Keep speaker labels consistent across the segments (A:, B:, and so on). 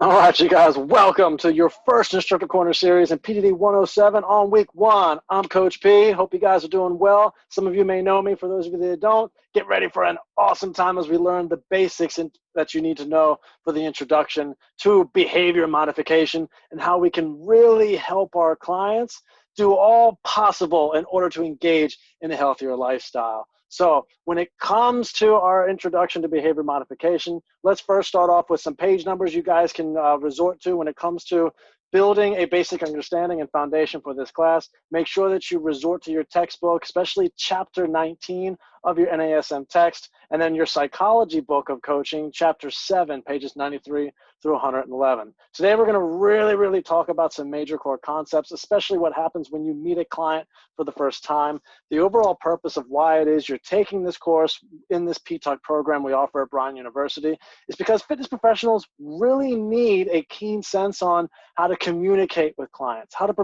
A: All right, you guys, welcome to your first Instructor Corner series in PTD 107 on week one. I'm Coach P. Hope you guys are doing well. Some of you may know me. For those of you that don't, get ready for an awesome time as we learn the basics that you need to know for the introduction to behavior modification and how we can really help our clients do all possible in order to engage in a healthier lifestyle. So when it comes to our introduction to behavior modification, let's first start off with some page numbers you guys can resort to when it comes to building a basic understanding and foundation for this class. Make sure that you resort to your textbook, especially chapter 19 of your NASM text, and then your psychology book of coaching, chapter 7, pages 93 through 111. Today we're going to really talk about some major core concepts, especially what happens when you meet a client for the first time, the overall purpose of why it is you're taking this course in this PTALK program we offer at Brown University is because fitness professionals really need a keen sense on how to communicate with clients, how to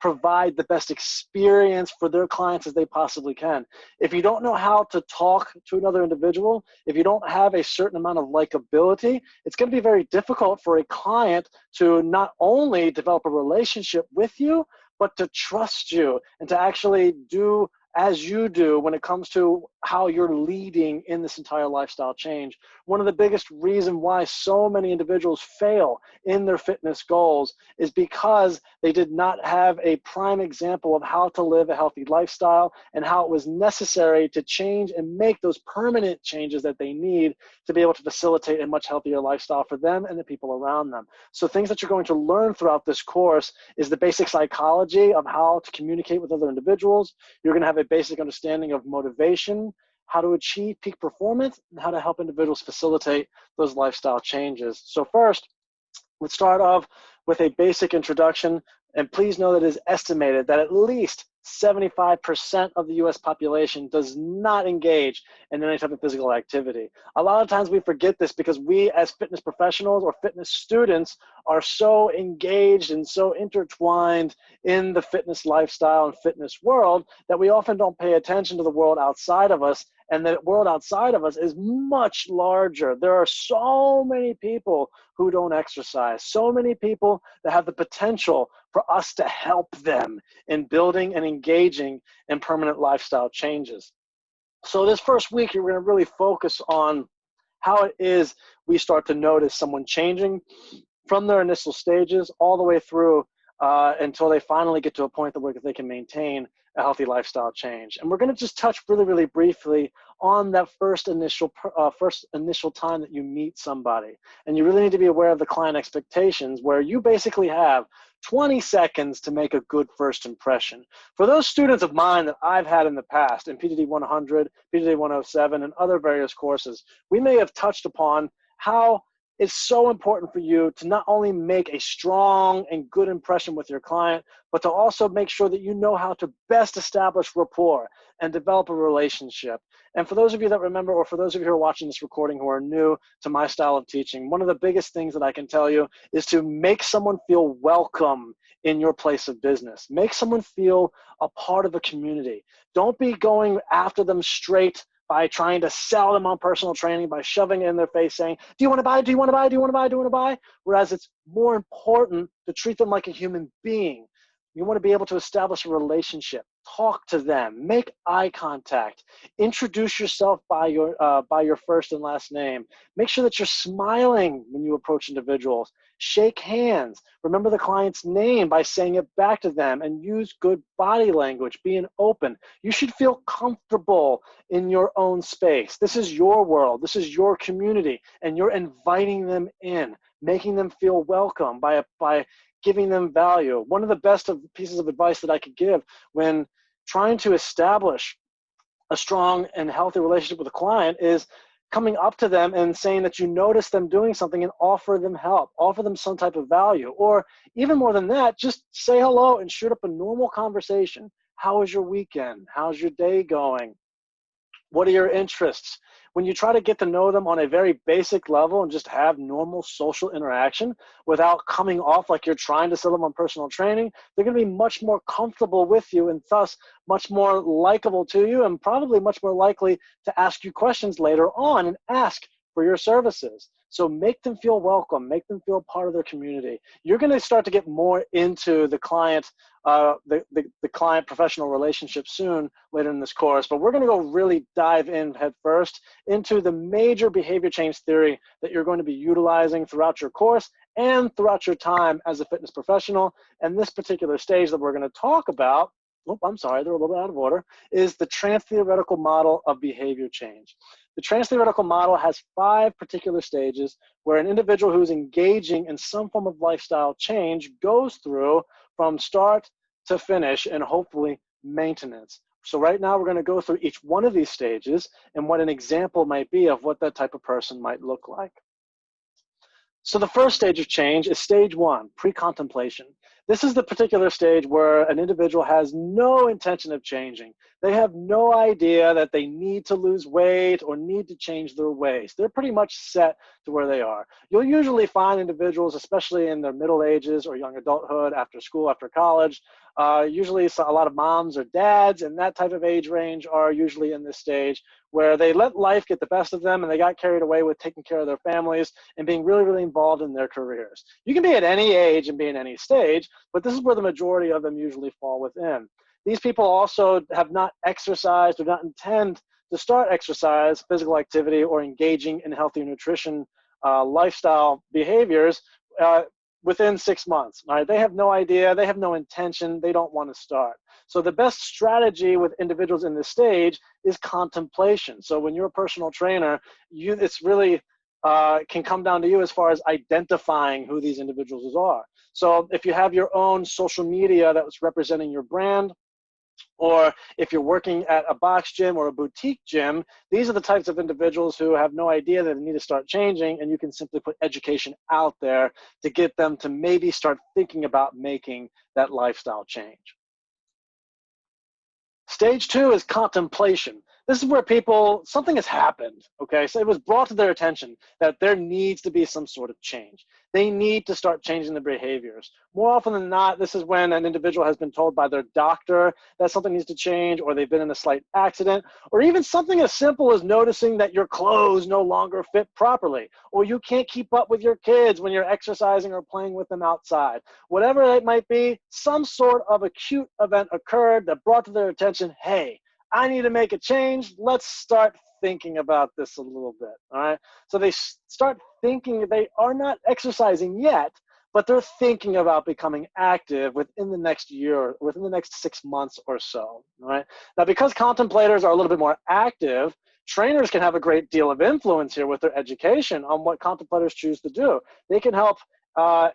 A: provide the best experience for their clients as they possibly can. If you don't know how to talk to another individual, if you don't have a certain amount of likability, it's going to be very difficult for a client to not only develop a relationship with you, but to trust you and to actually do as you do when it comes to how you're leading in this entire lifestyle change. One of the biggest reasons why so many individuals fail in their fitness goals is because they did not have a prime example of how to live a healthy lifestyle and how it was necessary to change and make those permanent changes that they need to be able to facilitate a much healthier lifestyle for them and the people around them. So things that you're going to learn throughout this course is the basic psychology of how to communicate with other individuals. You're going to have a basic understanding of motivation, how to achieve peak performance, and how to help individuals facilitate those lifestyle changes. So first, let's start off with a basic introduction. And please know that it is estimated that at least 75% of the US population does not engage in any type of physical activity. A lot of times we forget this because we as fitness professionals or fitness students are so engaged and so intertwined in the fitness lifestyle and fitness world that we often don't pay attention to the world outside of us. And the world outside of us is much larger. There are so many people who don't exercise, so many people that have the potential for us to help them in building and engaging in permanent lifestyle changes. So this first week, you're going to really focus on how it is we start to notice someone changing from their initial stages all the way through until they finally get to a point where they can maintain a healthy lifestyle change. And we're going to just touch really briefly on that first initial time that you meet somebody. And you really need to be aware of the client expectations, where you basically have 20 seconds to make a good first impression. For those students of mine that I've had in the past in PTD 100, PTD 107, and other various courses, we may have touched upon how it's so important for you to not only make a strong and good impression with your client, but to also make sure that you know how to best establish rapport and develop a relationship. And for those of you that remember, or for those of you who are watching this recording who are new to my style of teaching, one of the biggest things that I can tell you is to make someone feel welcome in your place of business. Make someone feel a part of a community. Don't be going after them straight by trying to sell them on personal training, by shoving it in their face saying, do you want to buy? Do you want to buy? Do you want to buy? Do you want to buy? Whereas it's more important to treat them like a human being. You want to be able to establish a relationship, talk to them, make eye contact, introduce yourself by your first and last name. Make sure that you're smiling when you approach individuals. Shake hands. Remember the client's name by saying it back to them, and use good body language, being open. You should feel comfortable in your own space. This is your world. This is your community, and you're inviting them in, making them feel welcome by giving them value. One of the best pieces of advice that I could give when trying to establish a strong and healthy relationship with a client is coming up to them and saying that you notice them doing something and offer them help, offer them some type of value. Or even more than that, just say hello and shoot up a normal conversation. How was your weekend? How's your day going? What are your interests? When you try to get to know them on a very basic level and just have normal social interaction without coming off like you're trying to sell them on personal training, they're going to be much more comfortable with you and thus much more likable to you, and probably much more likely to ask you questions later on and ask for your services. So make them feel welcome, make them feel part of their community. You're going to start to get more into the client, the client professional relationship soon later in this course, but we're going to go really dive in head first into the major behavior change theory that you're going to be utilizing throughout your course and throughout your time as a fitness professional. And this particular stage that we're going to talk about, I'm sorry, they're a little bit out of order, is the trans-theoretical model of behavior change. The trans-theoretical model has 5 particular stages where an individual who's engaging in some form of lifestyle change goes through from start to finish and hopefully maintenance. So right now we're going to go through each one of these stages and what an example might be of what that type of person might look like. So the first stage of change is stage 1, pre-contemplation. This is the particular stage where an individual has no intention of changing. They have no idea that they need to lose weight or need to change their ways. They're pretty much set to where they are. You'll usually find individuals, especially in their middle ages or young adulthood, after school, after college, usually a lot of moms or dads in that type of age range are usually in this stage where they let life get the best of them and they got carried away with taking care of their families and being really, really involved in their careers. You can be at any age and be in any stage, but this is where the majority of them usually fall within. These people also have not exercised or not intend to start exercise, physical activity, or engaging in healthy nutrition lifestyle behaviors within 6 months. All right? They have no idea, they have no intention, they don't want to start. So the best strategy with individuals in this stage is contemplation. So when you're a personal trainer, it's really can come down to you as far as identifying who these individuals are. So if you have your own social media that's representing your brand, or if you're working at a box gym or a boutique gym, these are the types of individuals who have no idea that they need to start changing, and you can simply put education out there to get them to maybe start thinking about making that lifestyle change. Stage 2 is contemplation. This is where something has happened, okay? So it was brought to their attention that there needs to be some sort of change. They need to start changing their behaviors. More often than not, this is when an individual has been told by their doctor that something needs to change, or they've been in a slight accident, or even something as simple as noticing that your clothes no longer fit properly, or you can't keep up with your kids when you're exercising or playing with them outside. Whatever it might be, some sort of acute event occurred that brought to their attention, hey, I need to make a change. Let's start thinking about this a little bit, all right? So they start thinking, they are not exercising yet, but they're thinking about becoming active within the next year, within the next 6 months or so, all right? Now, because contemplators are a little bit more active, trainers can have a great deal of influence here with their education on what contemplators choose to do. They can help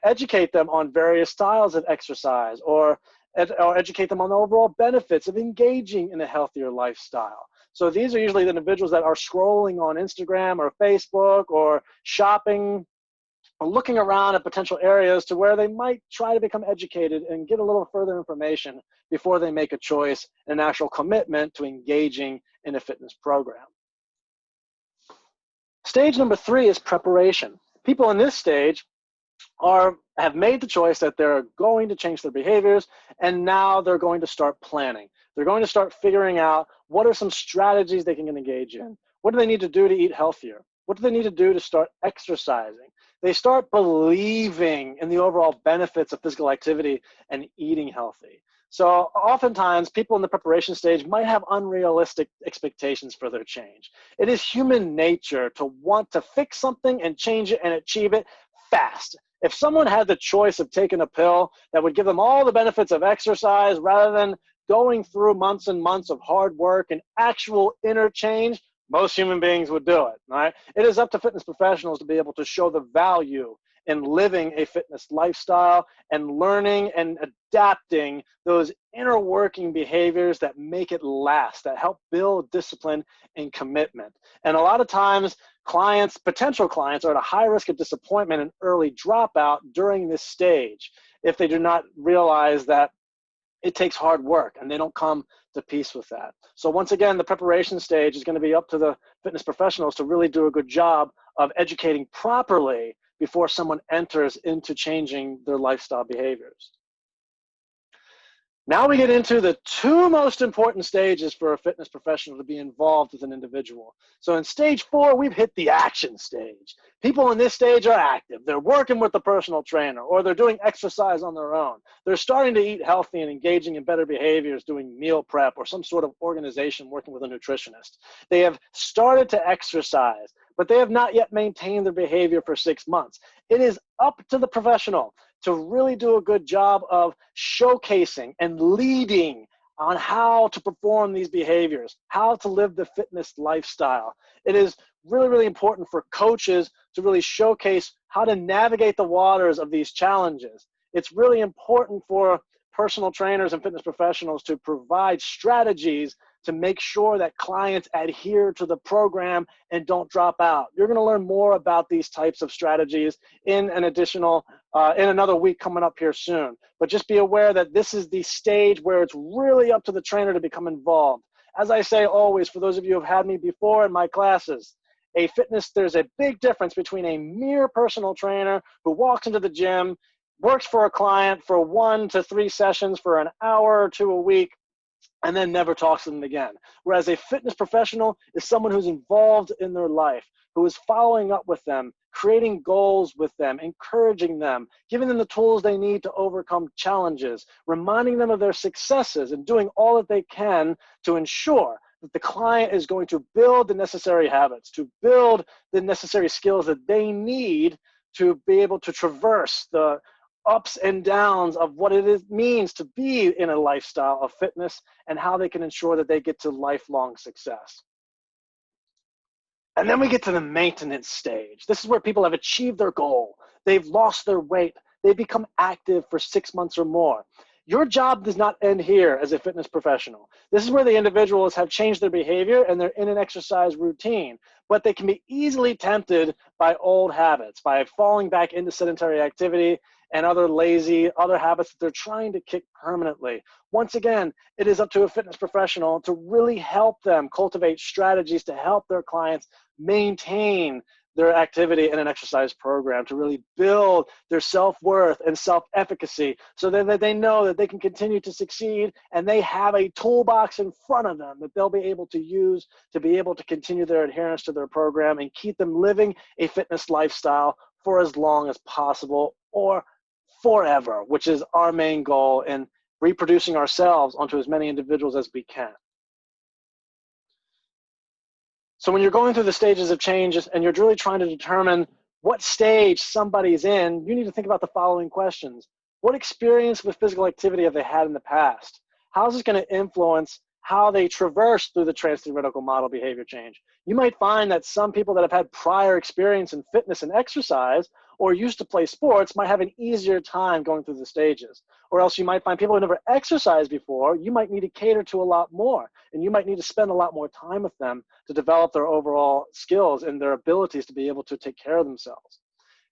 A: educate them on various styles of exercise, or educate them on the overall benefits of engaging in a healthier lifestyle. So these are usually the individuals that are scrolling on Instagram or Facebook or shopping or looking around at potential areas to where they might try to become educated and get a little further information before they make a choice and an actual commitment to engaging in a fitness program. Stage number 3 is preparation. People in this stage have made the choice that they're going to change their behaviors, and now they're going to start planning. They're going to start figuring out what are some strategies they can engage in. What do they need to do to eat healthier? What do they need to do to start exercising? They start believing in the overall benefits of physical activity and eating healthy. So oftentimes people in the preparation stage might have unrealistic expectations for their change. It is human nature to want to fix something and change it and achieve it fast. If someone had the choice of taking a pill that would give them all the benefits of exercise rather than going through months and months of hard work and actual inner change, most human beings would do it, right? It is up to fitness professionals to be able to show the value in living a fitness lifestyle and learning and adapting those inner working behaviors that make it last, that help build discipline and commitment. And a lot of times, potential clients are at a high risk of disappointment and early dropout during this stage if they do not realize that it takes hard work and they don't come to peace with that. So once again, the preparation stage is going to be up to the fitness professionals to really do a good job of educating properly before someone enters into changing their lifestyle behaviors. Now we get into the two most important stages for a fitness professional to be involved with an individual. So in stage 4, we've hit the action stage. People in this stage are active. They're working with the personal trainer, or they're doing exercise on their own. They're starting to eat healthy and engaging in better behaviors, doing meal prep or some sort of organization working with a nutritionist. They have started to exercise, but they have not yet maintained their behavior for 6 months. It is up to the professional to really do a good job of showcasing and leading on how to perform these behaviors, how to live the fitness lifestyle. It is really, really important for coaches to really showcase how to navigate the waters of these challenges. It's really important for personal trainers and fitness professionals to provide strategies to make sure that clients adhere to the program and don't drop out. You're going to learn more about these types of strategies in an additional, in another week coming up here soon. But just be aware that this is the stage where it's really up to the trainer to become involved. As I say always, for those of you who have had me before in my classes, there's a big difference between a mere personal trainer who walks into the gym, works for a client for 1 to 3 sessions for an hour or 2 a week, and then never talks to them again. Whereas a fitness professional is someone who's involved in their life, who is following up with them, creating goals with them, encouraging them, giving them the tools they need to overcome challenges, reminding them of their successes, and doing all that they can to ensure that the client is going to build the necessary habits, to build the necessary skills that they need to be able to traverse the ups and downs of what means to be in a lifestyle of fitness, and how they can ensure that they get to lifelong success. And then we get to the maintenance stage. This is where people have achieved their goal. They've lost their weight. They've become active for 6 months or more. Your job does not end here as a fitness professional. This is where the individuals have changed their behavior and they're in an exercise routine, but they can be easily tempted by old habits, by falling back into sedentary activity and other habits that they're trying to kick permanently. Once again, it is up to a fitness professional to really help them cultivate strategies to help their clients maintain their activity in an exercise program, to really build their self-worth and self-efficacy so that they know that they can continue to succeed, and they have a toolbox in front of them that they'll be able to use to be able to continue their adherence to their program and keep them living a fitness lifestyle for as long as possible, or forever, which is our main goal in reproducing ourselves onto as many individuals as we can. So when you're going through the stages of changes and you're really trying to determine what stage somebody's in, you need to think about the following questions. What experience with physical activity have they had in the past? How is this going to influence how they traverse through the trans-theoretical model behavior change? You might find that some people that have had prior experience in fitness and exercise or used to play sports might have an easier time going through the stages. Or else you might find people who never exercised before, you might need to cater to a lot more, and you might need to spend a lot more time with them to develop their overall skills and their abilities to be able to take care of themselves.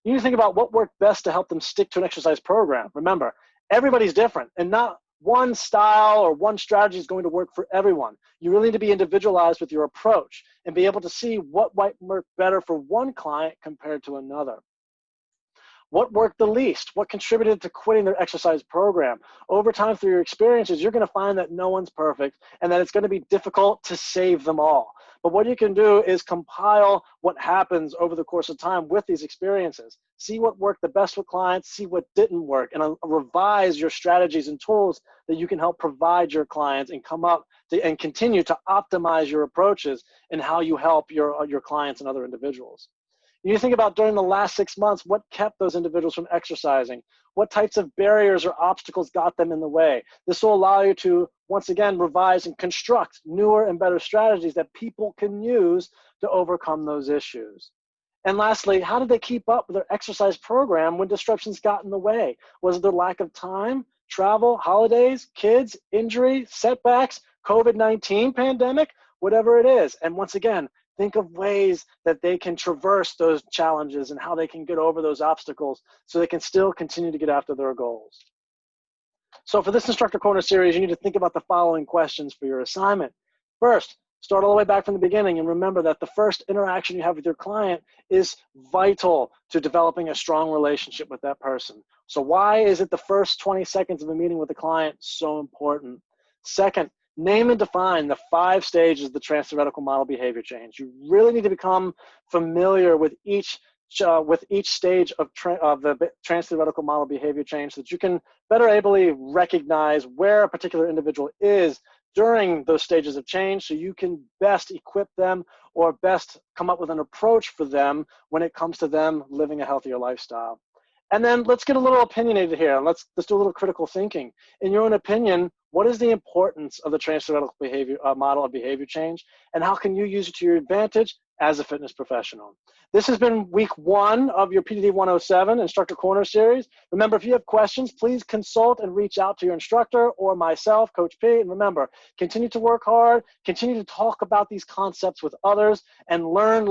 A: You need to think about what worked best to help them stick to an exercise program. Remember, everybody's different, and not one style or one strategy is going to work for everyone. You really need to be individualized with your approach and be able to see what might work better for one client compared to another. What worked the least? What contributed to quitting their exercise program? Over time, through your experiences, you're going to find that no one's perfect and that it's going to be difficult to save them all. But what you can do is compile what happens over the course of time with these experiences. See what worked the best with clients, see what didn't work, and revise your strategies and tools that you can help provide your clients and come up to, and continue to optimize your approaches and how you help your clients and other individuals. You think about during the last 6 months, what kept those individuals from exercising? What types of barriers or obstacles got them in the way? This will allow you to, once again, revise and construct newer and better strategies that people can use to overcome those issues. And lastly, how did they keep up with their exercise program when disruptions got in the way? Was it their lack of time, travel, holidays, kids, injury, setbacks, COVID-19 pandemic, whatever it is? And once again, think of ways that they can traverse those challenges and how they can get over those obstacles so they can still continue to get after their goals. So for this Instructor Corner series, you need to think about the following questions for your assignment. First, Start all the way back from the beginning and remember that the first interaction you have with your client is vital to developing a strong relationship with that person. So why is it the first 20 seconds of a meeting with the client so important? Second, name and define the 5 stages of the trans-theoretical model behavior change. You really need to become familiar with each stage of the trans-theoretical model behavior change so that you can better ably recognize where a particular individual is during those stages of change, so you can best equip them or best come up with an approach for them when it comes to them living a healthier lifestyle. And then let's get a little opinionated here. Let's do a little critical thinking. In your own opinion, what is the importance of the trans-theoretical behavior model of behavior change, and how can you use it to your advantage as a fitness professional? This has been week 1 of your PTD 107 Instructor Corner series. Remember, if you have questions, please consult and reach out to your instructor or myself, Coach P. And remember, continue to work hard, continue to talk about these concepts with others, and learn.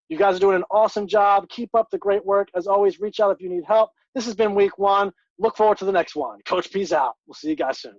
A: You guys are doing an awesome job. Keep up the great work. As always, reach out if you need help. This has been week 1. Look forward to the next one. Coach P's out. We'll see you guys soon.